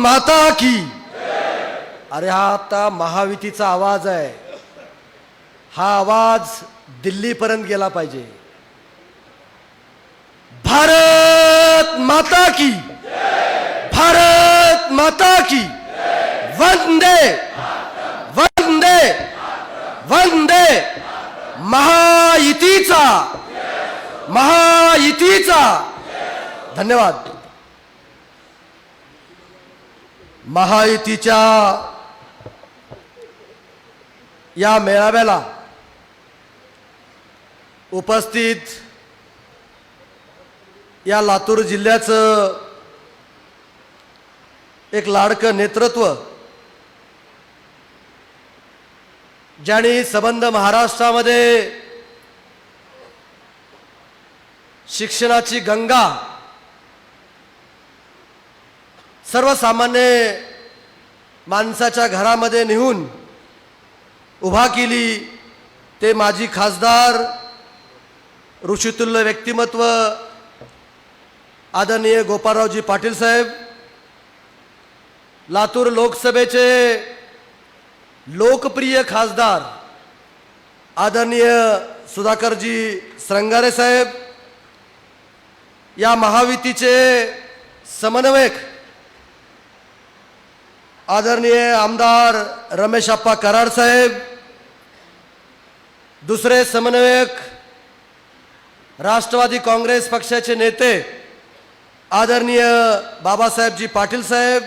माता की। अरे हा आता महायुतीचा आवाज आहे, हा आवाज दिल्लीपर्यंत गेला पाहिजे। भारत माता की, भारत माता की, वंदे वंदे वंदे। महायुतीचा, महायुतीचा। धन्यवाद। महायुतीच्या या मेळाव्याला उपस्थित या लातूर जिल्ह्याचं एक लाडकं नेतृत्व, ज्यांनी संबंध महाराष्ट्रामध्ये शिक्षणाची गंगा सर्वसामान्य माणसाच्या घरामध्ये नेऊन उभा केली, ते माजी खासदार, ऋषितुल्य व्यक्तिमत्व आदरणीय गोपाळरावजी पाटील साहेब, लातूर लोकसभेचे लोकप्रिय खासदार आदरणीय सुधाकरजी श्रंगारे साहेब, या महायुतीचे समन्वयक आदरणीय आमदार रमेश आप्पा कराड साहेब, दुसरे समन्वयक राष्ट्रवादी काँग्रेस पक्षाचे नेते आदरणीय बाबासाहेबजी पाटील साहेब,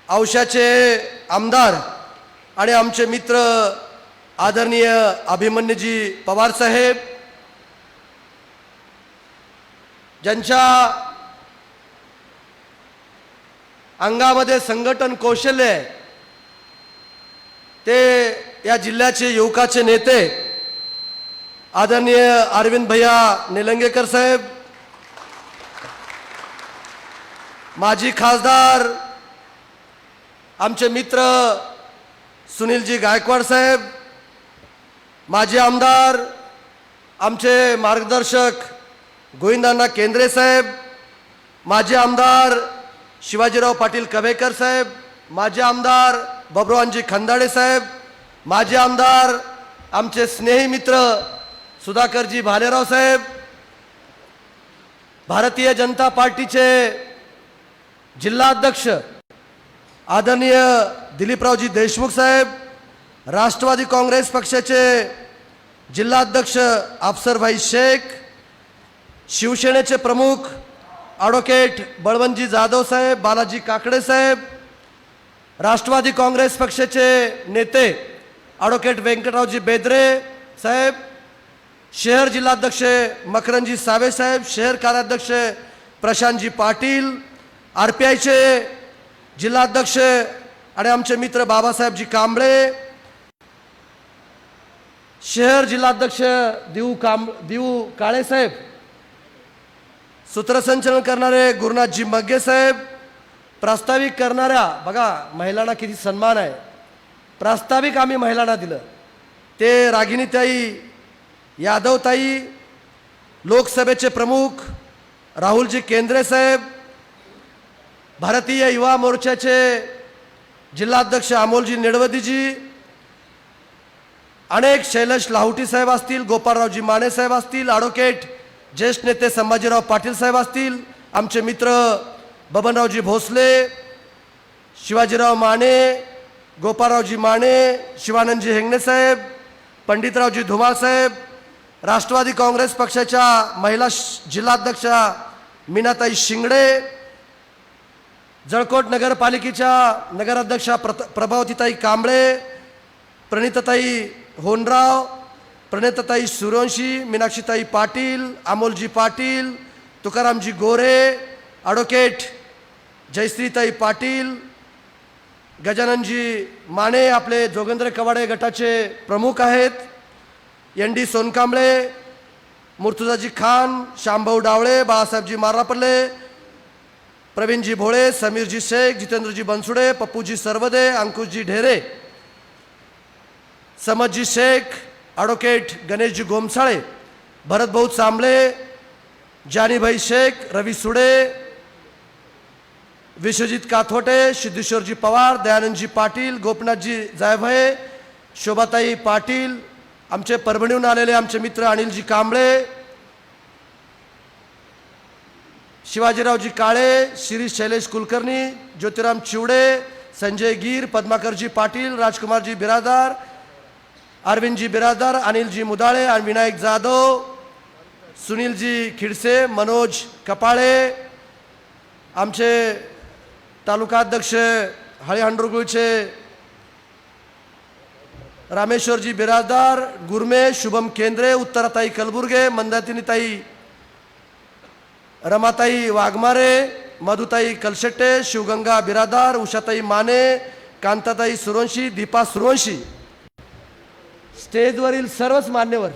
औशाचे आमदार आणि आमचे मित्र आदरणीय अभिमन्यूजी पवार साहेब, ज्यांच्या अंगामध्ये संघटन कौशल्य आहे, ते या जिल्ह्याचे युवकाचे नेते आदरणीय अरविंद भैया निलंगेकर साहेब, माजी खासदार आमचे मित्र सुनीलजी गायकवाड साहेब, माजी आमदार आमचे मार्गदर्शक गोविंदांना केंद्रे साहेब, माजी आमदार शिवाजीराव पाटील कवेकर साहेब, माजी आमदार बबरूवानजी खंदाडे साहेब, माजी आमदार आमचे स्नेही मित्र सुधाकरजी भालेराव साहेब, भारतीय जनता पार्टीचे जिल्हाध्यक्ष आदरणीय दिलीपरावजी देशमुख साहेब, राष्ट्रवादी काँग्रेस पक्षाचे जिल्हाध्यक्ष अफसरभाई शेख, शिवसेनेचे प्रमुख ॲडव्होकेट बळवंतजी जाधव साहेब, बालाजी काकडे साहेब, राष्ट्रवादी काँग्रेस पक्षाचे नेते ॲडव्होकेट व्यंकटरावजी बेदरे साहेब, शहर जिल्हाध्यक्ष मकरंदजी सावे साहेब, शहर कार्याध्यक्ष प्रशांतजी पाटील, आरपीआयचे जिल्हाध्यक्ष आणि आमचे मित्र बाबासाहेबजी कांबळे, शहर जिल्हाध्यक्ष दिऊ काळे साहेब, सूत्रसंचलन करणारे गुरुनाथजी मग्गे साहेब, प्रास्ताविक करणाऱ्या, बघा महिलांना किती सन्मान आहे, प्रास्ताविक आम्ही महिलांना दिलं ते रागिणीताई यादवताई, लोकसभेचे प्रमुख राहुलजी केंद्रे साहेब, भारतीय युवा मोर्चाचे जिल्हाध्यक्ष अमोलजी निडवदीजी, अनेक शैलेश लाहुटी साहेब असतील, गोपाळरावजी माने साहेब असतील, ॲडव्होकेट ज्येष्ठ नेते संभाजीराव पाटील साहेब असतील, आमचे मित्र बबनरावजी भोसले, शिवाजीराव माने, गोपाळरावजी माने, शिवानंदजी हेंगणे साहेब, पंडितरावजी धुमाळ साहेब, राष्ट्रवादी काँग्रेस पक्षाच्या महिला जिल्हाध्यक्षा मीनाताई शिंगडे, जळकोट नगरपालिकेच्या नगराध्यक्षा प्रभावतीताई कांबळे, प्रणितताई होनराव, प्रणितताई सूर्यवंशी, मीनाक्षीताई पाटील, अमोलजी पाटील, तुकारामजी गोरे, ॲडव्होकेट जयश्रीताई पाटील, गजाननजी माने आपले जोगेंद्र कवाडे गटाचे प्रमुख आहेत, एन डी सोनकांबळे, मुर्तुजाजी खान, शामभाऊ डावळे, बाळासाहेबजी मारापल्ले, प्रवीणजी भोळे, समीरजी शेख, जितेंद्रजी बनसुडे, पप्पूजी सरवदे, अंकुशजी ढेरे, समजजी शेख, ॲडव्होकेट गणेशजी गोमसाळे, भरतभाऊ चांबळे, जानीभाई शेख, रवी सुडे, विश्वजित काथोटे, सिद्धेश्वरजी पवार, दयानंदजी पाटील, गोपनाथजी जायभये, शोभाताई पाटील, आमचे परभणीहून आलेले आमचे मित्र अनिलजी कांबळे, शिवाजीरावजी काळे, शिरीष शैलेश कुलकर्णी, ज्योतिराम चिवडे, संजय गिर, पद्माकरजी पाटील, राजकुमारजी बिरादार, अरविंदजी बिरादार, अनिलजी मुदाळे आणि विनायक जाधव, सुनीलजी खिडसे, मनोज कपाळे, आमचे तालुका अध्यक्ष हळीहंडुरगुळचे रामेश्वरजी बिराजदार, गुरमे, शुभम केंद्रे, उत्तराताई कलबुर्गे, मंदातिनीताई रमाताई वाघमारे, मधुताई कलशेट्टे, शिवगंगा बिरादार, उषाताई माने, कांताताई सुरवंशी, दीपा सुरवंशी, स्टेजवरील सर्वच मान्यवर.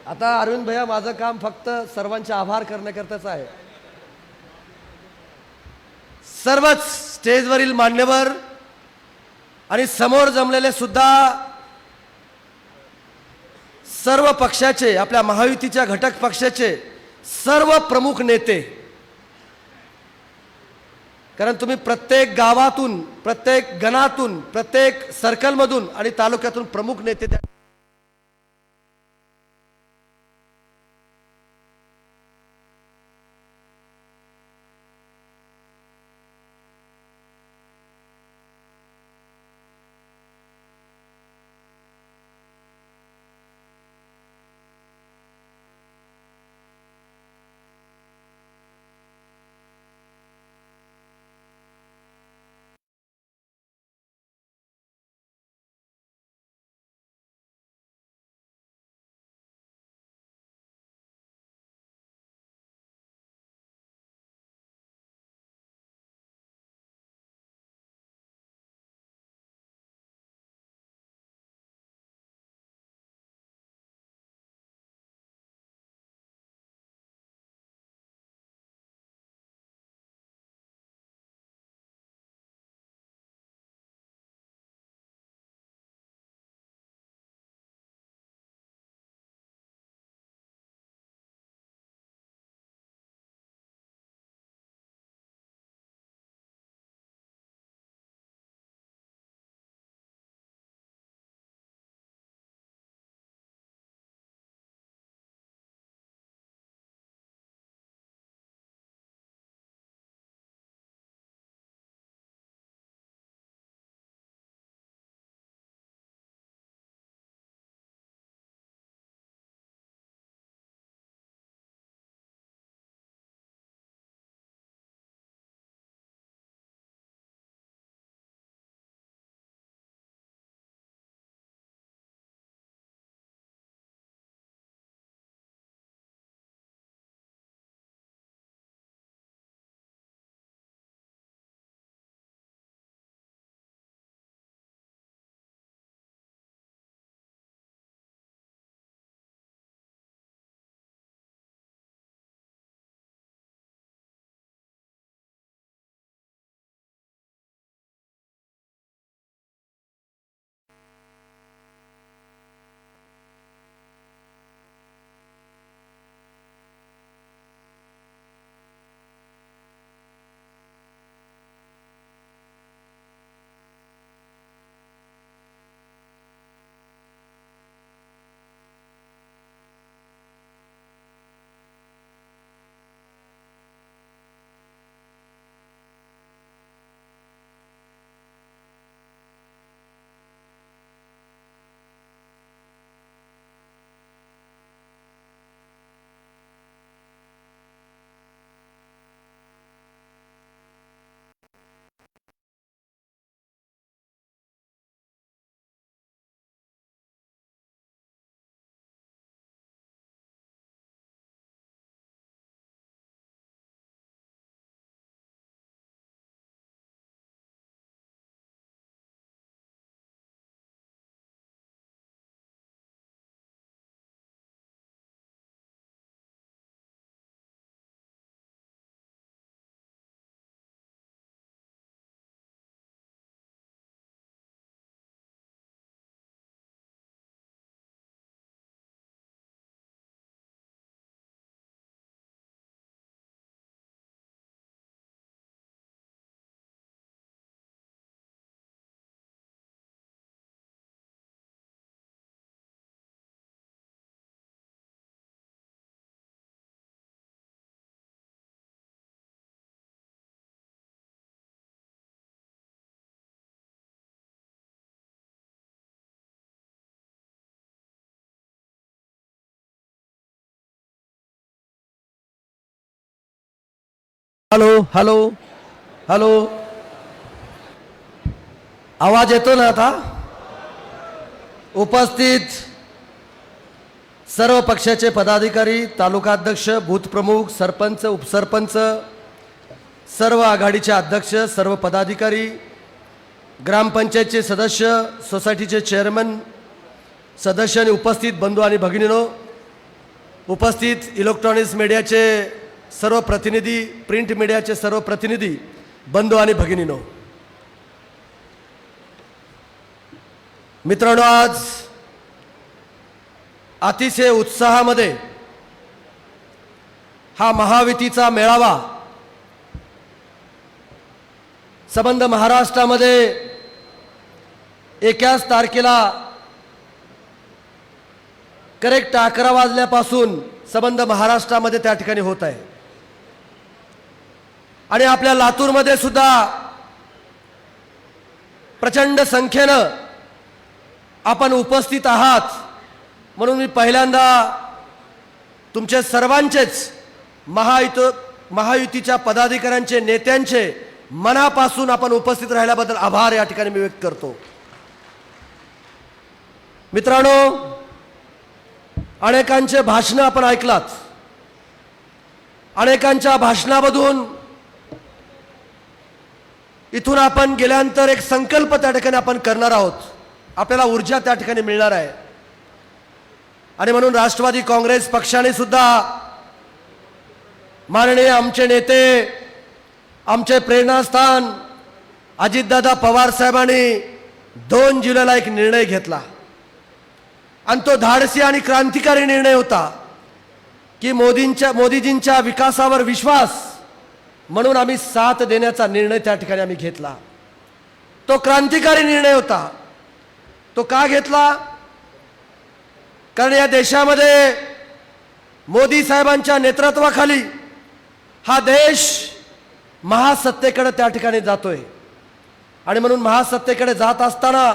आता अरविंद भैया माझं काम फक्त सर्वांचे आभार करण्याकरताच आहे. सर्वच स्टेजवरील मान्यवर आणि समोर जमलेले सुद्धा सर्व पक्षाचे, आपल्या महायुतीच्या घटक पक्षाचे सर्व प्रमुख नेते, कारण तुम्ही प्रत्येक गावातून, प्रत्येक गणातून, प्रत्येक सर्कलमधून आणि तालुक्यातून प्रमुख नेते हॅलो हॅलो हॅलो, आवाज येतो ना आता? उपस्थित सर्व पक्षाचे पदाधिकारी, तालुका अध्यक्ष, बूथ प्रमुख, सरपंच, उपसरपंच, सर्व आघाडीचे अध्यक्ष, सर्व पदाधिकारी, ग्रामपंचायतचे सदस्य, सोसायटीचे चेअरमन, सदस्य आणि उपस्थित बंधू आणि भगिनींनो, उपस्थित इलेक्ट्रॉनिक्स मीडियाचे सर्व प्रतिनिधी, प्रिंट मीडियाचे सर्व प्रतिनिधी, बंधू आणि भगिनींनो, मित्रांनो, आज अतिशय उत्साहामध्ये हा महायुतीचा मेळावा संबंध महाराष्ट्रामध्ये एकाच तारखेला करेक्ट 11 वाजल्यापासून संबंध महाराष्ट्रामध्ये त्या ठिकाणी होत आहे. आणि आपल्या लातूरमध्ये सुद्धा प्रचंड संख्येनं आपण उपस्थित आहात, म्हणून मी पहिल्यांदा तुमचे सर्वांचेच महायुतीच्या पदाधिकाऱ्यांचे, नेत्यांचे मनापासून आपण उपस्थित राहिल्याबद्दल आभार या ठिकाणी मी व्यक्त करतो. मित्रांनो, अनेकांचे भाषणं आपण ऐकलात. अनेकांच्या भाषणामधून इथून आपण गेल्यानंतर एक संकल्प त्या ठिकाणी आपण करणार आहोत. आपल्याला ऊर्जा त्या ठिकाणी मिळणार आहे. आणि म्हणून राष्ट्रवादी काँग्रेस पक्षाने सुद्धा माननीय आमचे नेते, आमचे प्रेरणास्थान अजितदादा पवार साहेबांनी 2 जुलैला एक निर्णय घेतला. आणि तो धाडसी आणि क्रांतिकारी निर्णय होता की मोदीजींच्या विकासावर विश्वास म्हणून आम्ही साथ देण्याचा निर्णय त्या ठिकाणी आम्ही घेतला. तो क्रांतिकारी निर्णय होता. तो का घेतला? कारण या देशामध्ये मोदी साहेबांच्या नेतृत्वाखाली हा देश महासत्तेकडे त्या ठिकाणी जातोय. आणि म्हणून महासत्तेकडे जात असताना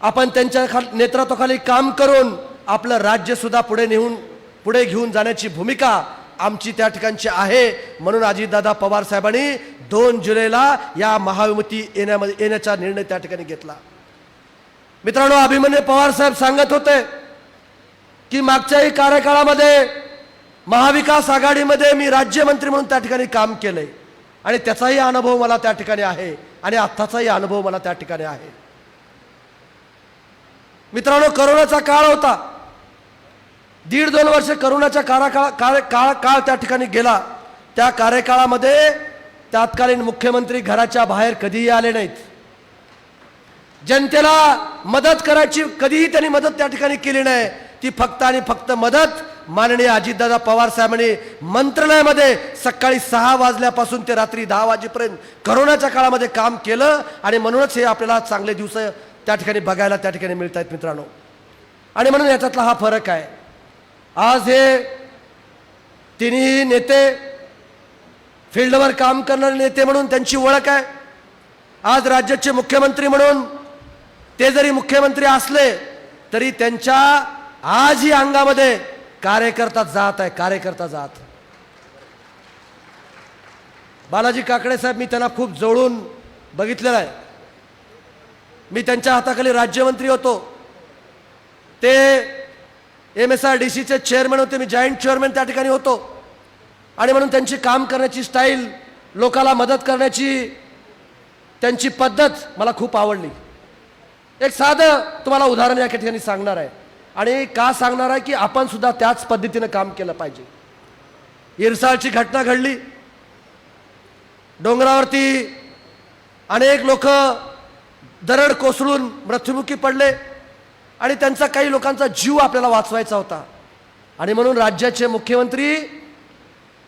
आपण त्यांच्या नेतृत्वाखाली काम करून आपलं राज्य सुद्धा पुढे घेऊन जाण्याची भूमिका आमची त्या ठिकाणची आहे. म्हणून अजितदादा पवार साहेबांनी 2 जुलैला या महायुती येण्याचा निर्णय त्या ठिकाणी घेतला. मित्रांनो, अभिमन्यू पवार साहेब सांगत होते की मागच्याही कार्यकाळामध्ये महाविकास आघाडीमध्ये मी राज्यमंत्री म्हणून त्या ठिकाणी काम केलंय आणि त्याचाही अनुभव मला त्या ठिकाणी आहे आणि आत्ताचाही अनुभव मला त्या ठिकाणी आहे. मित्रांनो, करोनाचा काळ होता. 1.5-2 वर्ष करोनाच्या काळ त्या ठिकाणी गेला. त्या कार्यकाळामध्ये तत्कालीन मुख्यमंत्री घराच्या बाहेर कधीही आले नाहीत. जनतेला मदत करायची कधीही त्यांनी मदत त्या ठिकाणी केली नाही. ती फक्त आणि फक्त मदत माननीय अजितदादा पवार साहेबांनी मंत्रालयामध्ये सकाळी 6 वाजल्यापासून ते रात्री 10 वाजेपर्यंत करोनाच्या काळामध्ये काम केलं. आणि म्हणूनच हे आपल्याला चांगले दिवस त्या ठिकाणी बघायला त्या ठिकाणी मिळत आहेत मित्रांनो. आणि म्हणून याच्यातला हा फरक आहे. आज हे तिन्ही नेते फील्डवर काम करणारे नेते म्हणून त्यांची ओळख आहे. आज राज्याचे मुख्यमंत्री म्हणून ते जरी मुख्यमंत्री असले तरी त्यांच्या आजही अंगामध्ये कार्यकर्ता जात आहे. कार्यकर्ता जात. बालाजी काकडे साहेब, मी त्यांना खूप जवळून बघितलेलं आहे. मी त्यांच्या हाताखाली राज्यमंत्री होतो. ते MSRDCचे चेअरमन होते. मी जॉईंट चेअरमन त्या ठिकाणी होतो. आणि म्हणून त्यांची काम करण्याची स्टाईल, लोकाला मदत करण्याची त्यांची पद्धत मला खूप आवडली. एक साधं तुम्हाला उदाहरण या ठिकाणी सांगणार आहे. आणि का सांगणार आहे की आपण सुद्धा त्याच पद्धतीने काम केलं पाहिजे. इरसाळची घटना घडली. डोंगरावरती अनेक लोक दरड कोसळून मृत्युमुखी पडले आणि त्यांचा काही लोकांचा जीव आपल्याला वाचवायचा होता. आणि म्हणून राज्याचे मुख्यमंत्री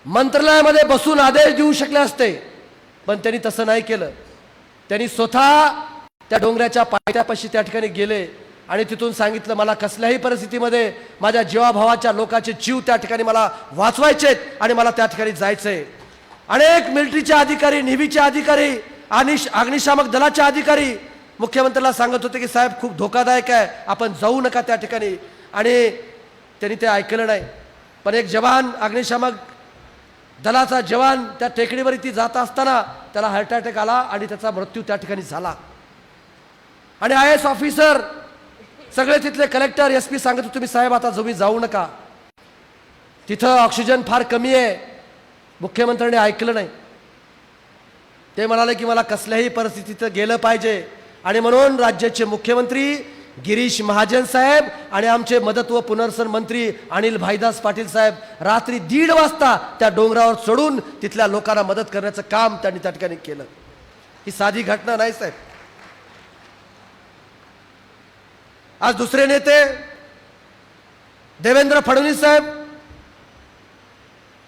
मंत्रालयामध्ये बसून आदेश देऊ शकले असते, पण त्यांनी तसं नाही केलं. त्यांनी स्वतः त्या डोंगराच्या पायथ्यापाशी त्या ठिकाणी गेले आणि तिथून सांगितलं, मला कसल्याही परिस्थितीमध्ये माझ्या जीवाभावाच्या लोकांचे जीव त्या ठिकाणी मला वाचवायचेत आणि मला त्या ठिकाणी जायचंय. अनेक मिलिटरीचे अधिकारी, नेव्हीचे अधिकारी आणि अग्निशामक दलाचे अधिकारी मुख्यमंत्र्याला सांगत होते की साहेब खूप धोकादायक आहे, आपण जाऊ नका त्या ठिकाणी. आणि त्यांनी ते ऐकलं नाही. पण एक जवान, अग्निशामक दलाचा जवान त्या टेकडीवर ती जात असताना त्याला हार्ट अटॅक आला आणि त्याचा मृत्यू त्या ठिकाणी झाला. आणि IAS ऑफिसर सगळे तिथले कलेक्टर SP सांगत होते तुम्ही साहेब आता तुम्ही जाऊ नका, तिथं ऑक्सिजन फार कमी आहे. मुख्यमंत्र्यांनी ऐकलं नाही. ते म्हणाले की मला कसल्याही परिस्थितीत गेलं पाहिजे आणि म्हणून राज्याचे मुख्यमंत्री गिरीश महाजन साहेब आणि आमचे मदत व पुनर्वसन मंत्री अनिल भाईदास पाटील साहेब रात्री 1:30 वाजता त्या डोंगरावर चढून तिथल्या लोकांना मदत करण्याचं काम त्यांनी त्या ठिकाणी केलं. ही साधी घटना नाही साहेब. आज दुसरे नेते देवेंद्र फडणवीस साहेब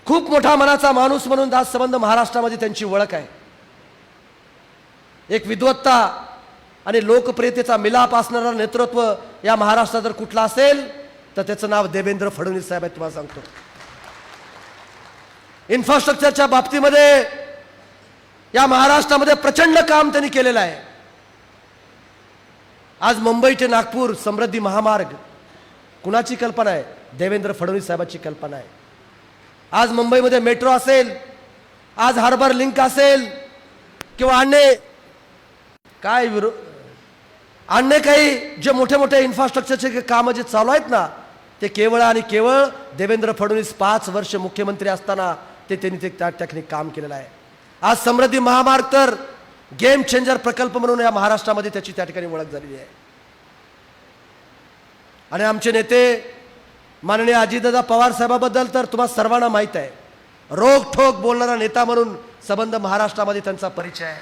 खूप मोठा मनाचा माणूस म्हणून दास संबंध महाराष्ट्रामध्ये त्यांची ओळख आहे. एक विद्वत्ता आणि लोकप्रियतेचा मिलाप असणारा नेतृत्व या महाराष्ट्रात जर कुठला असेल तर त्याचं नाव देवेंद्र फडणवीस साहेब आहे. तुम्हाला सांगतो इन्फ्रास्ट्रक्चरच्या बाबतीमध्ये या महाराष्ट्रामध्ये प्रचंड काम त्यांनी केलेलं आहे. आज मुंबई ते नागपूर समृद्धी महामार्ग कुणाची कल्पना आहे? देवेंद्र फडणवीस साहेबांची कल्पना आहे. आज मुंबईमध्ये मेट्रो असेल, आज हार्बर लिंक असेल किंवा अन्य काही जे मोठे मोठे इन्फ्रास्ट्रक्चरचे कामं जे चालू आहेत ना, ते केवळ आणि केवळ देवेंद्र फडणवीस 5 वर्ष मुख्यमंत्री असताना त्यांनी त्या ठिकाणी काम केलेलं आहे. आज समृद्धी महामार्ग तर गेम चेंजर प्रकल्प म्हणून या महाराष्ट्रामध्ये त्याची त्या ठिकाणी ओळख झालेली आहे. आणि आमचे नेते माननीय अजितदादा पवार साहेबाबद्दल तर तुम्हाला सर्वांना माहीत आहे. रोखठोक बोलणारा नेता म्हणून संबंध महाराष्ट्रामध्ये त्यांचा परिचय आहे.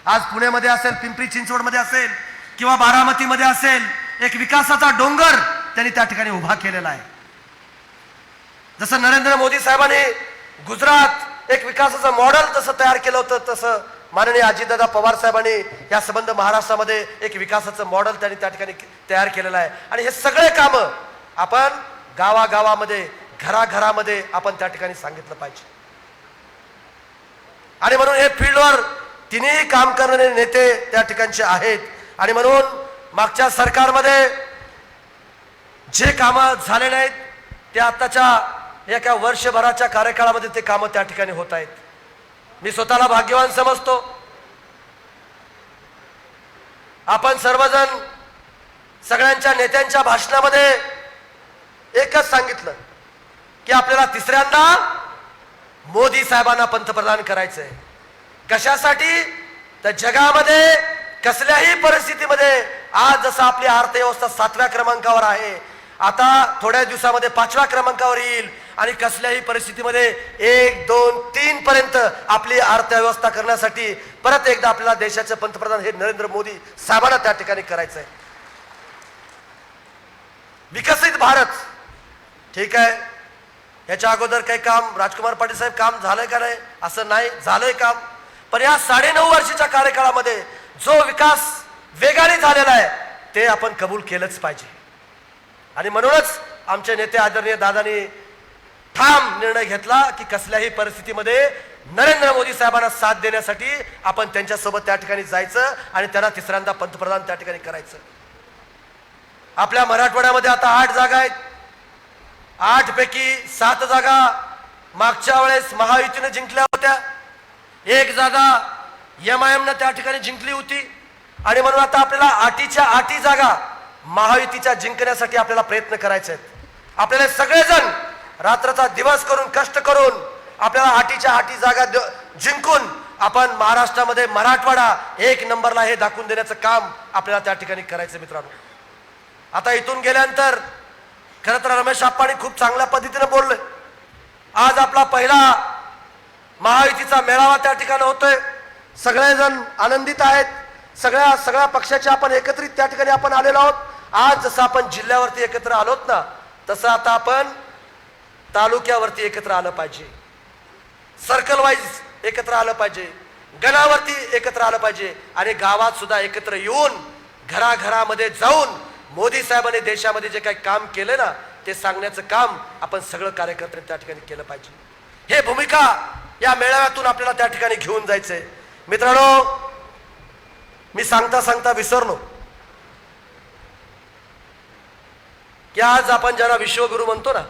आज पुण्यामध्ये असेल, पिंपरी चिंचवडमध्ये असेल किंवा बारामतीमध्ये असेल, एक विकासाचा डोंगर त्यांनी त्या ठिकाणी उभा केलेला आहे. जसं नरेंद्र मोदी साहेबांनी गुजरात एक विकासाचं मॉडेल जसं तयार केलं होतं, तसं माननीय अजितदादा पवार साहेबांनी या संबंध महाराष्ट्रामध्ये एक विकासाचं मॉडेल त्यांनी त्या ठिकाणी तयार केलेलं आहे. आणि हे सगळे कामं आपण गावागावामध्ये घराघरामध्ये आपण त्या ठिकाणी सांगितलं पाहिजे. आणि म्हणून हे फील्डवर तिन्ही काम करणारे नेते त्या ठिकाणचे आहेत. आणि म्हणून मागच्या सरकारमध्ये जे कामं झाले नाहीत ते आताच्या एका वर्षभराच्या कार्यकाळामध्ये ते कामं त्या ठिकाणी होत आहेत. मी स्वतःला भाग्यवान समजतो. आपण सर्वजण सगळ्यांच्या नेत्यांच्या भाषणामध्ये एकच सांगितलं की आपल्याला तिसऱ्यांदा मोदी साहेबांना पंतप्रधान करायचंय. कशासाठी? तर जगामध्ये कसल्याही परिस्थितीमध्ये आज जसं आपली अर्थव्यवस्था 7व्या क्रमांकावर आहे, आता थोड्या दिवसामध्ये 5व्या क्रमांकावर येईल. आणि कसल्याही परिस्थितीमध्ये 1, 2, 3 पर्यंत आपली अर्थव्यवस्था करण्यासाठी परत एकदा आपल्याला देशाचे पंतप्रधान हे नरेंद्र मोदी साहेबांना त्या ठिकाणी करायचंय. विकसित भारत ठीक आहे, याच्या अगोदर काही काम राजकुमार पाटील साहेब काम झालंय का नाही असं नाही, झालंय काम. पण या 9.5 वर्षाच्या कार्यकाळामध्ये जो विकास वेगाने झालेला आहे ते आपण कबूल केलंच पाहिजे. आणि म्हणूनच आमचे नेते आदरणीय दादांनी ठाम निर्णय घेतला की कसल्याही परिस्थितीमध्ये नरेंद्र मोदी साहेबांना साथ देण्यासाठी आपण त्यांच्यासोबत त्या ठिकाणी जायचं आणि त्यांना तिसऱ्यांदा पंतप्रधान त्या ठिकाणी करायचं. आपल्या मराठवाड्यामध्ये आता 8 जागा आहेत. 8 पैकी 7 जागा मागच्या वेळेस महायुतीने जिंकल्या होत्या. 1 जागा MIM त्या ठिकाणी जिंकली होती. आणि म्हणून आता आपल्याला 8च्या 8 जागा महायुतीच्या जिंकण्यासाठी आपल्याला प्रयत्न करायचे आहेत. आपल्याला सगळेजण रात्रचा दिवस करून कष्ट करून आपल्याला 8च्या 8 जागा जिंकून आपण महाराष्ट्रामध्ये मराठवाडा 1 नंबरला हे दाखवून देण्याचं काम आपल्याला त्या ठिकाणी करायचं. मित्रांनो, आता इथून गेल्यानंतर खरं तर रमेश आप्पांनी खूप चांगल्या पद्धतीने बोलले. आज आपला पहिला महायुतीचा मेळावा त्या ठिकाणी होतोय. सगळेजण आनंदित आहेत. सगळ्या पक्षाचे आपण एकत्रित त्या ठिकाणी आपण आलेलो आहोत. आज जसं आपण जिल्ह्यावरती एकत्र आलोत ना, तसं आता आपण तालुक्यावरती एकत्र आलं पाहिजे, सर्कल वाईज एकत्र आलं पाहिजे, गणावरती एकत्र आलं पाहिजे आणि गावात सुद्धा एकत्र येऊन घराघरामध्ये जाऊन मोदी साहेबांनी देशामध्ये जे काही काम केलं ना ते सांगण्याचं काम आपण सगळं कार्यकर्त्यांनी त्या ठिकाणी केलं पाहिजे. हे भूमिका या मेळाव्यातून आपल्याला त्या ठिकाणी घेऊन जायचंय. मित्रांनो, मी सांगता सांगता विसरलो की आज आपण ज्यांना विश्वगुरु म्हणतो ना,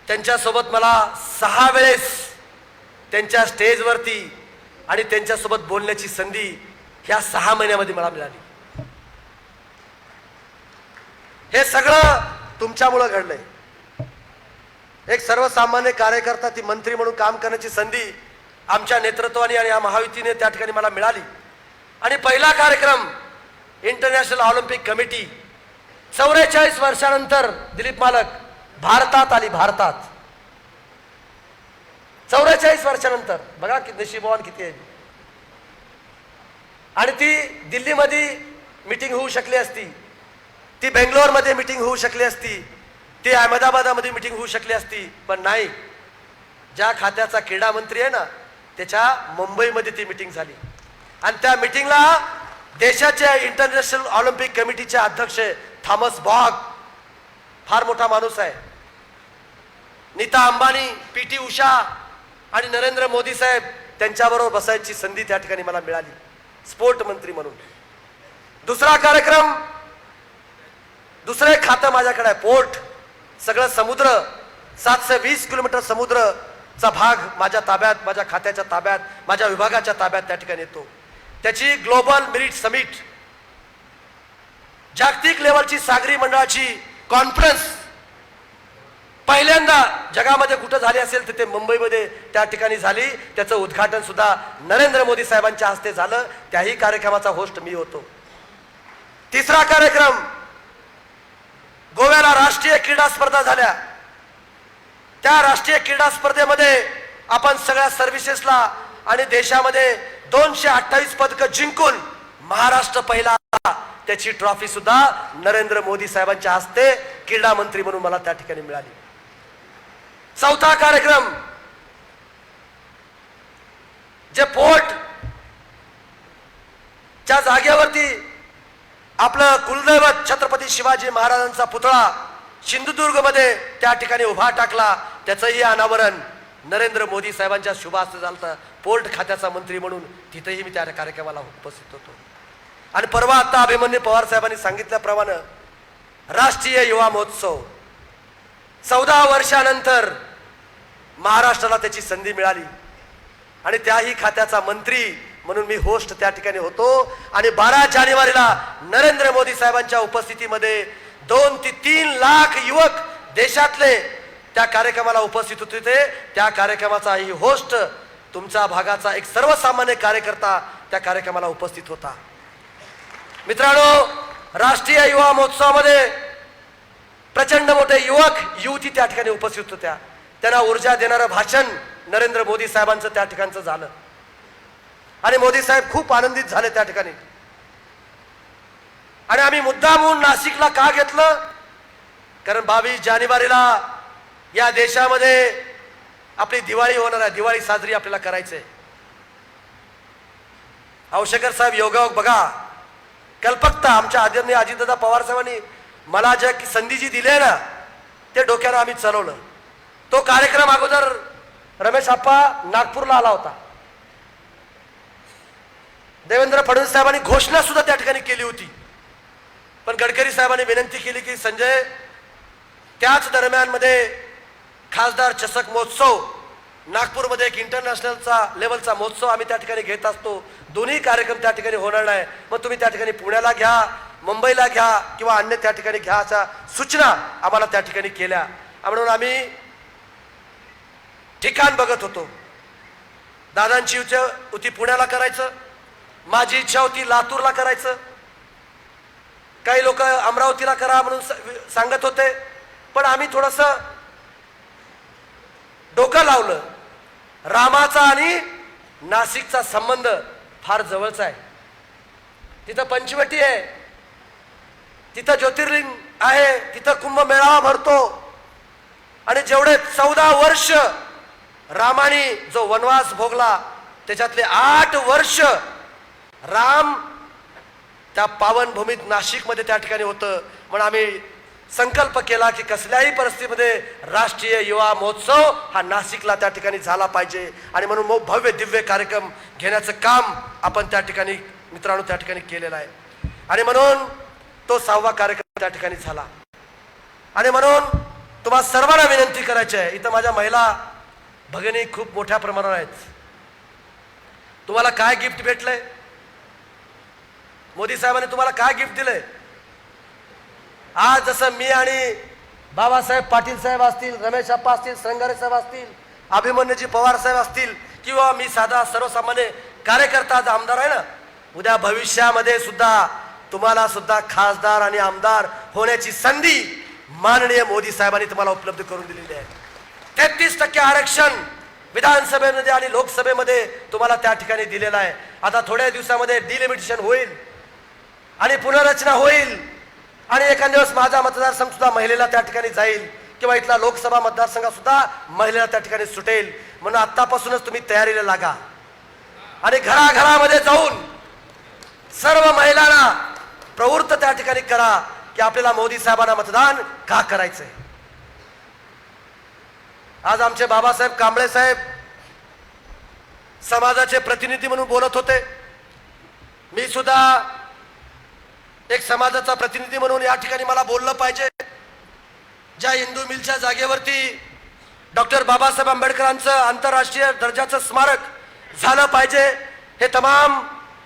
त्यांच्यासोबत मला 6 वेळेस त्यांच्या स्टेजवरती आणि त्यांच्यासोबत बोलण्याची संधी ह्या 6 महिन्यामध्ये मला मिळाली. हे सगळं तुमच्यामुळे घडलंय. एक सर्वसामान्य कार्यकर्ता ती मंत्री म्हणून काम करण्याची संधी आमच्या नेतृत्वाने आणि या महायुतीने त्या ठिकाणी मला मिळाली. आणि पहिला कार्यक्रम इंटरनॅशनल ऑलिम्पिक कमिटी 44 वर्षानंतर दिलीप मालक भारतात आली. भारतात 44 वर्षानंतर बघा की नशीबवान किती आहे. आणि ती दिल्लीमध्ये मीटिंग होऊ शकली असती, ती बेंगलोरमध्ये मीटिंग होऊ शकली असती, ती अहमदाबादमध्ये मीटिंग होऊ शकली असती, पण नाही. ज्या खात्याचा क्रीडा मंत्री आहे ना त्याच्या मुंबईमध्ये ती मीटिंग झाली. आणि त्या मीटिंगला देशाच्या इंटरनॅशनल ऑलिम्पिक कमिटीचे अध्यक्ष थॉमस बॉग, फार मोठा माणूस आहे. नीता अंबानी, पीटी उषा आणि नरेंद्र मोदी साहेब त्यांच्याबरोबर बसायची संधी त्या ठिकाणी मला मिळाली स्पोर्ट मंत्री म्हणून. दुसरा कार्यक्रम, दुसरे खातं माझ्याकडे आहे पोर्ट. सगळं समुद्र, 720 किलोमीटर समुद्रचा भाग माझ्या ताब्यात, माझ्या खात्याच्या ताब्यात, माझ्या विभागाच्या ताब्यात त्या ठिकाणी येतो. त्याची ग्लोबल मेरिट समिट, जागतिक लेवलची सागरी मंडळाची कॉन्फरन्स पहिल्यांदा जगामध्ये कुठं झाली असेल तर ते मुंबईमध्ये त्या ठिकाणी झाली. त्याचं उद्घाटन सुद्धा नरेंद्र मोदी साहेबांच्या हस्ते झालं. त्याही कार्यक्रमाचा होस्ट मी होतो. तिसरा कार्यक्रम, गोव्याला राष्ट्रीय क्रीडा स्पर्धा झाल्या. त्या राष्ट्रीय क्रीडा स्पर्धेमध्ये आपण सगळ्या सर्व्हिसेसला आणि देशामध्ये 228 पदकं जिंकून महाराष्ट्र पहिला, त्याची ट्रॉफी सुद्धा नरेंद्र मोदी साहेबांच्या हस्ते क्रीडा मंत्री म्हणून मला त्या ठिकाणी मिळाली. चौथा कार्यक्रम, जे पोर्ट च्या जागेवरती आपलं कुलदैवत छत्रपती शिवाजी महाराजांचा पुतळा सिंधुदुर्ग मध्ये त्या ठिकाणी उभा टाकला, त्याचंही अनावरण नरेंद्र मोदी साहेबांच्या शुभ हस्ते झालं. पोर्ट खात्याचा मंत्री म्हणून तिथेही मी त्या कार्यक्रमाला उपस्थित होतो. आणि परवा आता अभिमन्यू पवार साहेबांनी सांगितल्याप्रमाणे राष्ट्रीय युवा महोत्सव 14 वर्षानंतर महाराष्ट्राला त्याची संधी मिळाली आणि त्याही खात्याचा मंत्री म्हणून मी होस्ट त्या ठिकाणी होतो. आणि 12 जानेवारीला नरेंद्र मोदी साहेबांच्या उपस्थितीमध्ये 2 ते 3 लाख युवक देशातले त्या कार्यक्रमाला उपस्थित होते. त्या कार्यक्रमाचा ही होस्ट तुमच्या भागाचा एक सर्वसामान्य कार्यकर्ता त्या कार्यक्रमाला उपस्थित होता. मित्रांनो, राष्ट्रीय युवा महोत्सवामध्ये प्रचंड मोठे युवक युवती त्या ठिकाणी उपस्थित होत्या. त्यांना ऊर्जा देणारं भाषण नरेंद्र मोदी साहेबांचं त्या ठिकाणचं झालं आणि मोदी साहेब खूप आनंदित झाले त्या ठिकाणी. आणि आम्ही मुद्दामून नाशिकला का घेतलं, कारण 22 जानेवारीला या देशामध्ये आपली दिवाळी होणार आहे. दिवाळी साजरी आपल्याला करायची आहे. औशेकर साहेब योगायोग बघा, कल्पकता आमच्या आदरणीय अजितदादा पवार साहेबांनी मला ज्या संधी जी दिली आहे ना ते डोक्यानं आम्ही चालवलं. तो कार्यक्रम अगोदर रमेश आप्पा नागपूरला आला होता. देवेंद्र फडणवीस साहेबांनी घोषणा सुद्धा त्या ठिकाणी केली होती, पण गडकरी साहेबांनी विनंती केली की संजय, त्याच दरम्यान मध्ये खासदार चषक महोत्सव नागपूरमध्ये एक इंटरनॅशनलचा लेवलचा महोत्सव आम्ही त्या ठिकाणी घेत असतो, दोन्ही कार्यक्रम त्या ठिकाणी होणार नाही, मग तुम्ही त्या ठिकाणी पुण्याला घ्या, मुंबईला घ्या किंवा अन्य त्या ठिकाणी घ्या अशा सूचना आम्हाला त्या ठिकाणी केल्या. म्हणून आम्ही ठिकाण बघत होतो. दादांची इच्छा होती पुण्याला करायचं, माझी इच्छा होती लातूरला करायचं, काही लोक अमरावतीला करा म्हणून सांगत होते, पण आम्ही थोडंसं डोकं लावलं. रामाचा आणि नाशिकचा संबंध फार जवळचा आहे. तिथं पंचवटी आहे, तिथं ज्योतिर्लिंग आहे, तिथं कुंभमेळा भरतो. आणि जेवढे 14 वर्ष रामाने जो वनवास भोगला त्याच्यातले 8 वर्ष राम त्या पावनभूमीत नाशिकमध्ये त्या ठिकाणी होतं. म्हणून आम्ही संकल्प केला की कसल्याही परिस्थितीमध्ये राष्ट्रीय युवा महोत्सव हा नाशिकला त्या ठिकाणी झाला पाहिजे. आणि म्हणून भव्य दिव्य कार्यक्रम घेण्याचं काम आपण त्या ठिकाणी मित्रांनो त्या ठिकाणी केलेलं आहे. आणि म्हणून तो 6वा कार्यक्रम त्या ठिकाणी झाला. आणि म्हणून तुम्हा सर्वांना विनंती करायची आहे, इथं माझ्या महिला भगिनी खूप मोठ्या प्रमाणावर आहेत. तुम्हाला काय गिफ्ट भेटलंय? मोदी साहेबांनी तुम्हाला काय गिफ्ट दिलंय? आज जसं मी आणि बाबासाहेब पाटील साहेब असतील, रमेश अप्पा असतील, श्रंगारे साहेब असतील, अभिमन्यूजी पवार साहेब असतील, किंवा मी साधा सर्वसामान्य कार्यकर्ता आज आमदार आहे ना, उद्या भविष्यामध्ये सुद्धा तुम्हाला सुद्धा खासदार आणि आमदार होण्याची संधी माननीय मोदी साहेबांनी तुम्हाला उपलब्ध करून दिलेली आहे. 33% आरक्षण विधानसभेमध्ये आणि लोकसभेमध्ये तुम्हाला त्या ठिकाणी दिलेलं आहे. आता थोड्या दिवसामध्ये डिलिमिटेशन होईल आणि पुनर्रचना होईल आणि एखाद्या दिवस माझा मतदारसंघ सुद्धा महिलेला त्या ठिकाणी जाईल किंवा इथला लोकसभा मतदारसंघ सुद्धा महिलेला त्या ठिकाणी सुटेल. म्हणून आतापासूनच तुम्ही तयारीला लागा आणि घराघरामध्ये जाऊन सर्व महिलांना प्रवृत्त त्या ठिकाणी करा की आपल्याला मोदी साहेबांना मतदान का करायचंय. आज आमचे बाबासाहेब कांबळे साहेब समाजाचे प्रतिनिधी म्हणून बोलत होते. मी सुद्धा एक समाजाचा प्रतिनिधी म्हणून या ठिकाणी मला बोललं पाहिजे. ज्या हिंदू मिलच्या जागेवरती डॉक्टर बाबासाहेब आंबेडकरांचं आंतरराष्ट्रीय दर्जाचं स्मारक झालं पाहिजे, हे तमाम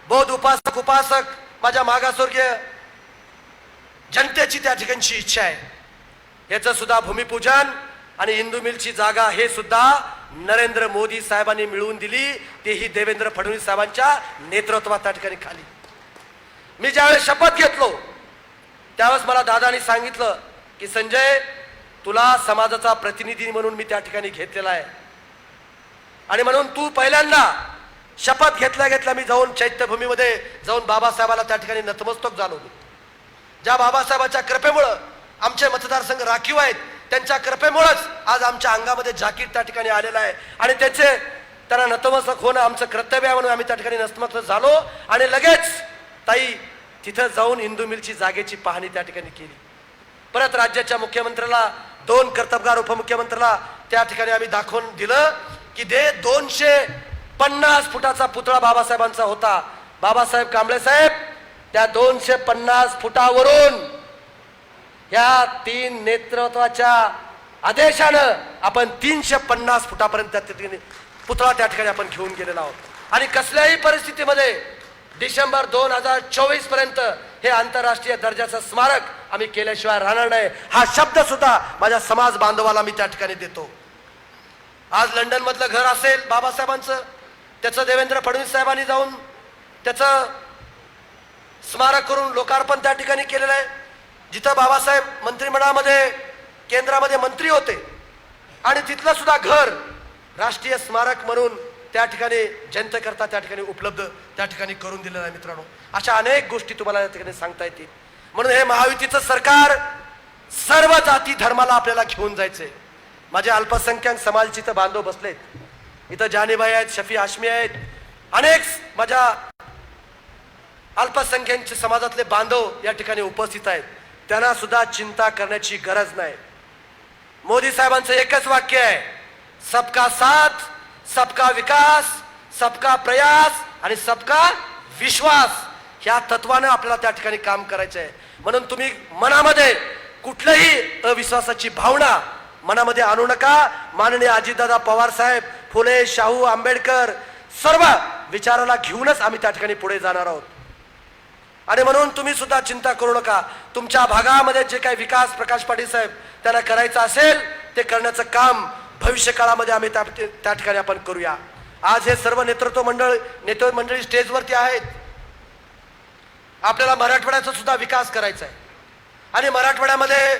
बौद्ध उपासक माझ्या मागासवर्गीय जनतेची त्या ठिकाणची इच्छा आहे. याचं सुद्धा भूमिपूजन आणि हिंदू मिलची जागा हे सुद्धा नरेंद्र मोदी साहेबांनी मिळवून दिली, तेही देवेंद्र फडणवीस साहेबांच्या नेतृत्वात त्या ठिकाणी खाली. मी ज्यावेळेस शपथ घेतलो त्यावेळेस मला दादानी सांगितलं की संजय, तुला समाजाचा प्रतिनिधी म्हणून मी त्या ठिकाणी घेतलेला आहे आणि म्हणून तू पहिल्यांदा शपथ घेतल्या मी जाऊन चैत्यभूमीमध्ये जाऊन बाबासाहेबाला त्या ठिकाणी नतमस्तक झालो. ज्या बाबासाहेबांच्या कृपेमुळं आमचे मतदारसंघ राखीव आहेत, त्यांच्या कृपेमुळेच आज आमच्या अंगामध्ये जाकीर त्या ठिकाणी आलेला आहे आणि त्यांना नतमस्तक होणं आमचं कर्तव्य आहे म्हणून आम्ही त्या ठिकाणी नतमस्तक झालो आणि लगेच ताई तिथं जाऊन हिंदू मिलची जागेची पाहणी त्या ठिकाणी केली. परत राज्याच्या मुख्यमंत्र्याला, 2 कर्तबगार उपमुख्यमंत्र्याला त्या ठिकाणी आम्ही दाखवून दिलं की 250 फुटाचा पुतळा बाबासाहेबांचा होता. बाबासाहेब कांबळे साहेब त्या 250 फुटावरून या 3 नेतृत्वाच्या आदेशानं आपण 350 फुटापर्यंत त्या ठिकाणी पुतळा त्या ठिकाणी आपण घेऊन गेलेलो आहोत आणि कसल्याही परिस्थितीमध्ये डिसेंबर 2024 पर्यंत हे आंतरराष्ट्रीय दर्जाचं स्मारक आम्ही केल्याशिवाय राहणार नाही, हा शब्द सुद्धा माझ्या समाज बांधवाला मी त्या ठिकाणी देतो. आज लंडन मधलं घर असेल बाबासाहेबांचं, त्याचं देवेंद्र फडणवीस साहेबांनी जाऊन त्याचं स्मारक करून लोकार्पण त्या ठिकाणी केलेलं आहे. जिथं बाबासाहेब मंत्रिमंडळामध्ये केंद्रामध्ये मंत्री होते आणि तिथलं सुद्धा घर राष्ट्रीय स्मारक म्हणून त्या ठिकाणी जनतेकरता त्या ठिकाणी उपलब्ध त्या ठिकाणी करून दिलेलं आहे. मित्रांनो, अशा अनेक गोष्टी तुम्हाला या ठिकाणी सांगता येतील. म्हणून हे महायुतीचं सरकार सर्व जाती धर्माला आपल्याला घेऊन जायचंय. माझे अल्पसंख्याक समाजाचे इथं बांधव बसलेत, इथं जानीबाई आहेत, शफी हाशमी आहेत, अनेक माझ्या अल्पसंख्याक समाजातले बांधव या ठिकाणी उपस्थित आहेत. त्यांना सुद्धा चिंता करण्याची गरज नाही. मोदी साहेबांचं एकच वाक्य आहे, सबका साथ, सबका विकास, सबका प्रयास आणि सबका विश्वास. ह्या तत्वाने आपल्याला त्या ठिकाणी काम करायचं आहे. म्हणून तुम्ही मनामध्ये कुठल्याही अविश्वासाची भावना मनामध्ये आणू नका. माननीय अजितदादा पवार साहेब, फुले, शाहू, आंबेडकर सर्व विचाराला घेऊनच आम्ही त्या ठिकाणी पुढे जाणार आहोत आणि म्हणून तुम्ही सुद्धा चिंता करू नका. तुमच्या भागामध्ये जे काही विकास प्रकाश पाटील साहेब त्यांना करायचं असेल ते करण्याचं काम भविष्य काळामध्ये आम्ही त्या ठिकाणी आपण करूया. आज हे सर्व नेतृत्व मंडळी स्टेजवरती आहेत. आपल्याला मराठवाड्याचा सुद्धा विकास करायचा आहे आणि मराठवाड्यामध्ये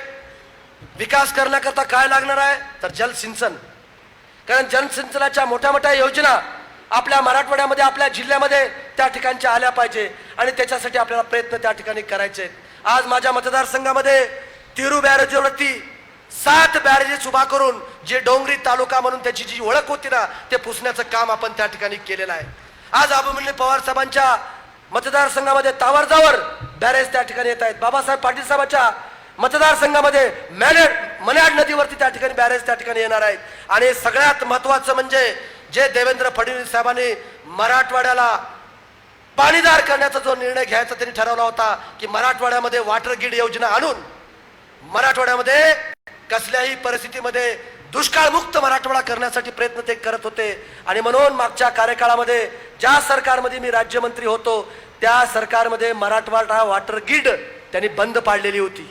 विकास करण्याकरता काय लागणार आहे तर जलसिंचन. कारण जलसिंचनाच्या मोठ्या मोठ्या योजना आपल्या मराठवाड्यामध्ये, आपल्या जिल्ह्यामध्ये त्या ठिकाणच्या आल्या पाहिजे आणि त्याच्यासाठी आपल्याला प्रयत्न त्या ठिकाणी करायचे आहेत. आज माझ्या मतदारसंघामध्ये तिरू बॅरेजवरती 7 बॅरेजेस उभा करून जे डोंगरी तालुका म्हणून त्याची जी ओळख होती ना, ते पुसण्याचं काम आपण त्या ठिकाणी केलेलं आहे. आज अभिमन्यू पवार साहेबांच्या मतदारसंघामध्ये तावरजावर बॅरेज त्या ठिकाणी येत आहेत. बाबासाहेब पाटील साहेबांच्या मतदारसंघामध्ये मन्याड नदीवरती त्या ठिकाणी बॅरेज त्या ठिकाणी येणार आहेत. आणि सगळ्यात महत्वाचं म्हणजे जे देवेंद्र फडणवीस साहेबांनी मराठवाड्याला पाणीदार करण्याचा जो निर्णय घ्यायचा त्यांनी ठरवला होता की मराठवाड्यामध्ये वॉटर ग्रीड योजना आणून मराठवाड्यामध्ये कसल्याही परिस्थितीमध्ये दुष्काळमुक्त मराठवाडा करण्यासाठी प्रयत्न ते करत होते. आणि म्हणून मागच्या कार्यकाळामध्ये ज्या सरकारमध्ये मी राज्यमंत्री होतो त्या सरकारमध्ये मराठवाडा वॉटर ग्रिड त्यांनी बंद पाडलेली होती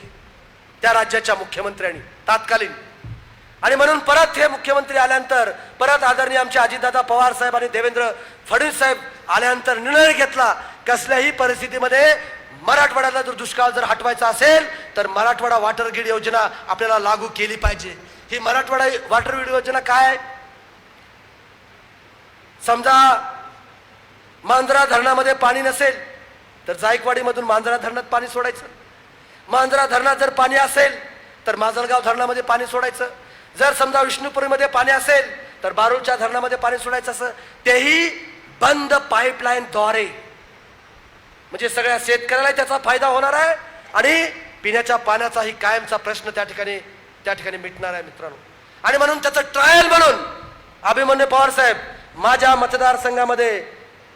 त्या राज्याच्या मुख्यमंत्र्यांनी तात्कालीन. आणि म्हणून परत हे मुख्यमंत्री आल्यानंतर परत आदरणीय आमचे अजितदादा पवार साहेब आणि देवेंद्र फडणवीस साहेब आल्यानंतर निर्णय घेतला कसल्याही परिस्थितीमध्ये मराठवाड्याला जर दुष्काळ जर हटवायचा असेल तर मराठवाडा वॉटर ग्रिड योजना आपल्याला लागू केली पाहिजे. ही मराठवाडा वॉटर ग्रिड योजना काय आहे? समजा मांजरा धरणामध्ये पाणी नसेल तर जायकवाडीमधून मांजरा धरणात पाणी सोडायचं. मांजरा धरणात जर पाणी असेल तर माजलगाव धरणामध्ये पाणी सोडायचं. जर समजा विष्णुपुरीमध्ये पाणी असेल तर बारूळच्या धरणामध्ये पाणी सोडायचं. असं तेही बंद पाईपलाईनद्वारे. म्हणजे सगळ्या शेतकऱ्याला त्याचा फायदा होणार आहे आणि पिण्याच्या पाण्याचाही कायमचा प्रश्न त्या ठिकाणी मिटणार आहे मित्रांनो. आणि म्हणून त्याचं ट्रायल म्हणून अभिमन्यू पवार साहेब माझ्या मतदारसंघामध्ये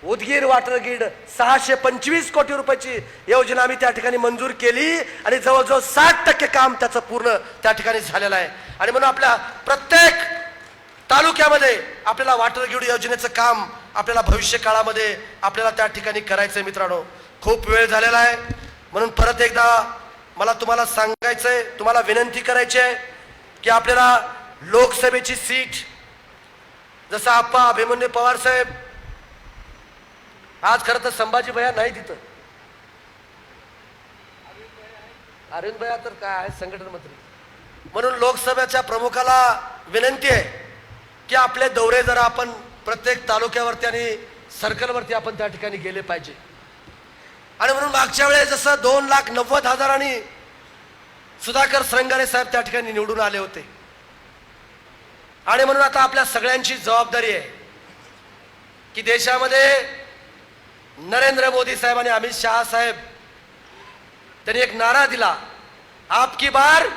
उदगीर वॉटर ग्रिड 625 कोटी रुपयाची योजना आम्ही त्या ठिकाणी मंजूर केली आणि जवळजवळ 60% काम त्याचं पूर्ण त्या ठिकाणी झालेलं आहे. आणि म्हणून आपल्या प्रत्येक तालुक्यामध्ये आपल्याला वॉटर ग्रिड योजनेचं काम आपल्याला भविष्य काळामध्ये आपल्याला त्या ठिकाणी करायचंय मित्रांनो. खूप वेळ झालेला आहे म्हणून परत एकदा मला तुम्हाला सांगायचंय, तुम्हाला विनंती करायची आहे की आपल्याला लोकसभेची सीट जसं आप्पा अभिमन्यू पवार साहेब आज खरं तर संभाजी भैया नाही तिथं, अरविंद भैया तर काय आहे संघटन मंत्री, म्हणून लोकसभेच्या प्रमुखाला विनंती आहे की आपले दौरे जरा आपण प्रत्येक तालुक्यावरती आणि सर्कलवरती आपण त्या ठिकाणी गेले पाहिजे. आणि म्हणून मागच्या वेळेस जसं 2,90,000 सुधाकर श्रंगारे साहेब त्या ठिकाणी निवडून आले होते. आणि म्हणून आता आपल्या सगळ्यांची जबाबदारी आहे की देशामध्ये नरेंद्र मोदी साहेब आणि अमित शहा साहेब त्यांनी एक नारा दिला, आपकी बार,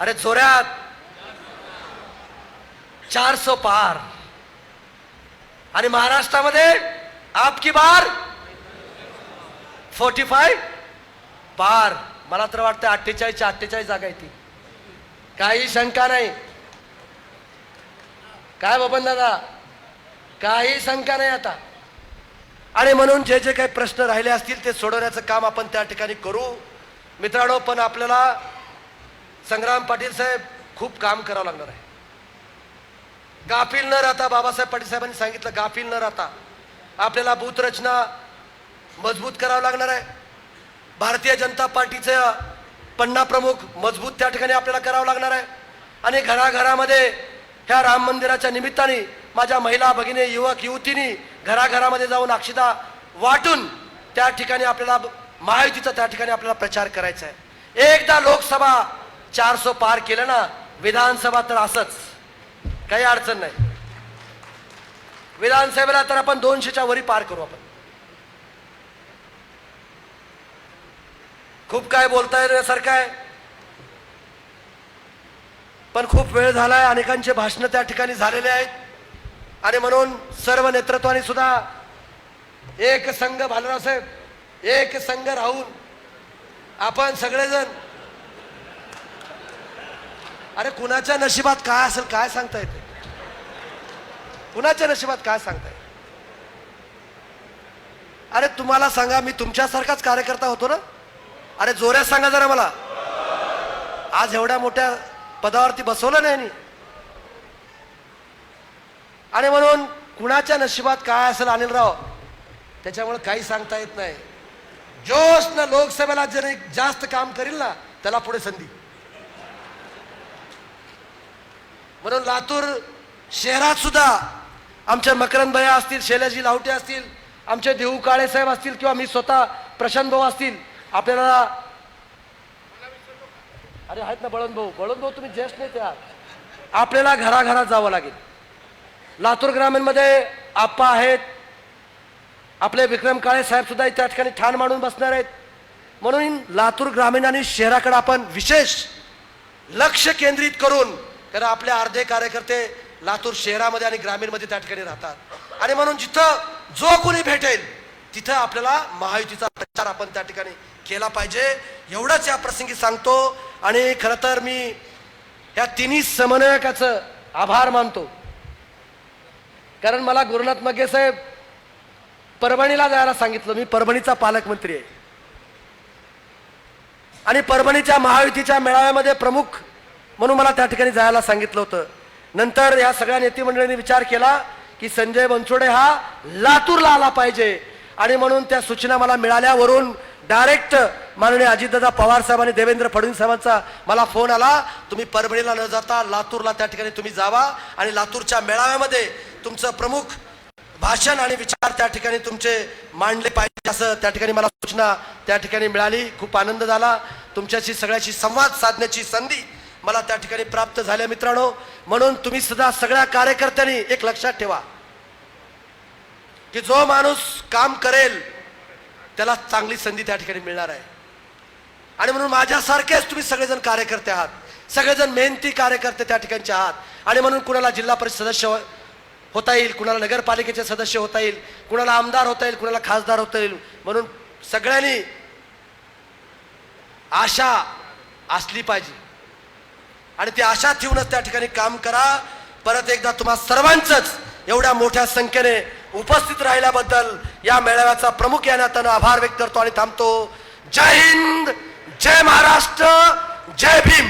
अरे जोरात, 400 पार. आणि महाराष्ट्रामध्ये आपकी बार 45 पार. मला तर वाटतं 48 जागा येतील, काही शंका नाही. काय बबन दादा, काही शंका नाही आता. आणि म्हणून जे जे काही प्रश्न राहिले असतील ते सोडवण्याचं काम आपण त्या ठिकाणी करू मित्रांनो. पण आपल्याला संग्राम पाटील साहेब खूप काम करावं लागणार आहे. गाफील न राहता, बाबासाहेब पाटील साहेबांनी सांगितलं, गाफील न राहता आपल्याला बूथ रचना मजबूत करावं लागणार आहे. भारतीय जनता पार्टीचे पन्ना प्रमुख मजबूत त्या ठिकाणी आपल्याला करावं लागणार आहे. आणि घराघरामध्ये ह्या राम मंदिराच्या निमित्ताने माझ्या महिला भगिनी, युवक युवतींनी घराघरामध्ये जाऊन अक्षता वाटून त्या ठिकाणी आपल्याला महायुतीचा त्या ठिकाणी आपल्याला प्रचार करायचा आहे. एकदा लोकसभा 400 पार केलं ना, विधानसभा तर असंच, काही अडचण नाही. विधानसभेला तर आपण 200च्या वरी पार करू. आपण खूप काय बोलता येण्यासारखं आहे पण खूप वेळ झालाय. अनेकांचे भाषण त्या ठिकाणी झालेले आहेत. आणि म्हणून सर्व नेतृत्वाने सुद्धा एक संघ, भालराव साहेब, एक संघ राहून आपण सगळेजण, अरे कुणाच्या नशिबात काय असेल काय सांगता येते, कुणाच्या नशिबात काय सांगता येते. अरे तुम्हाला सांगा, मी तुमच्यासारखाच कार्यकर्ता होतो ना. अरे जोरात सांगा जरा मला, आज एवढ्या मोठ्या पदावरती बसवलं नाही. आणि म्हणून कुणाच्या नशिबात काय असेल अनिलराव, त्याच्यामुळे काही सांगता येत नाही. जोश ना लोकसभेला जर जास्त काम करील ना त्याला पुढे संधी. म्हणून लातूर शहरात सुद्धा आमचे मकरंद भैया असतील, शैलजी लावटे असतील, आमचे देऊ काळे साहेब असतील किंवा मी स्वतः प्रशांत भाऊ असतील, आपल्याला, अरे आहेत ना बळवंत भाऊ तुम्ही ज्येष्ठ नेते आहात, आपल्याला घराघरात जावं लागेल. लातूर ग्रामीणमध्ये आप्पा आहेत, आपले विक्रम काळे साहेब सुद्धा त्या ठिकाणी ठाण मांडून बसणार आहेत. म्हणून लातूर ग्रामीण आणि शहराकडे आपण विशेष लक्ष केंद्रित करून, कारण आपले अर्धे कार्यकर्ते लातूर शहरामध्ये आणि ग्रामीणमध्ये त्या ठिकाणी राहतात. आणि म्हणून जिथं जो कोणी भेटेल तिथं आपल्याला महायुतीचा प्रचार विचार आपण त्या ठिकाणी केला पाहिजे, एवढंच या प्रसंगी सांगतो. आणि खरं तर मी या तिन्ही समन्वयकाचं आभार मानतो, कारण मला गुरुनाथ मगे साहेब परभणीला जायला सांगितलं. मी परभणीचा पालकमंत्री आहे आणि परभणीच्या महायुतीच्या मेळाव्यामध्ये प्रमुख म्हणून मला त्या ठिकाणी जायला सांगितलं होतं. नंतर या सगळ्या नेते मंडळींनी विचार केला की संजय बनसोडे हा लातूरला आला पाहिजे, आणि म्हणून त्या सूचना मला मिळाल्यावरून डायरेक्ट माननीय अजितदादा पवार साहेब आणि देवेंद्र फडणवीस साहेबांचा मला फोन आला, तुम्ही परभणीला न जाता लातूरला त्या ठिकाणी तुम्ही जावा आणि लातूरच्या मेळाव्यामध्ये तुमचं प्रमुख भाषण आणि विचार त्या ठिकाणी तुमचे मांडले पाहिजे, असं त्या ठिकाणी मला सूचना त्या ठिकाणी मिळाली. खूप आनंद झाला. तुमच्याशी सगळ्याशी संवाद साधण्याची संधी मला त्या ठिकाणी प्राप्त झाल्या मित्रांनो. म्हणून तुम्ही सुद्धा सगळ्या कार्यकर्त्यांनी एक लक्षात ठेवा की जो माणूस काम करेल त्याला चांगली संधी त्या ठिकाणी मिळणार आहे. आणि म्हणून माझ्यासारखेच तुम्ही सगळेजण कार्यकर्ते आहात, सगळेजण मेहनती कार्यकर्ते त्या ठिकाणचे आहात. आणि म्हणून कुणाला जिल्हा परिषद सदस्य होता येईल, कुणाला नगरपालिकेचे सदस्य होता येईल, कुणाला आमदार होता येईल, कुणाला खासदार होता येईल. म्हणून सगळ्यांनी आशा असली पाहिजे आणि ती आशा ठेवूनच त्या ठिकाणी काम करा. परत एकदा तुम्हा सर्वांचंच एवढ्या मोठ्या संख्येने उपस्थित राहिल्याबद्दल या मेळाव्याचा प्रमुख या नात्यानं आभार व्यक्त करतो आणि थांबतो. जय हिंद, जय महाराष्ट्र, जय भीम.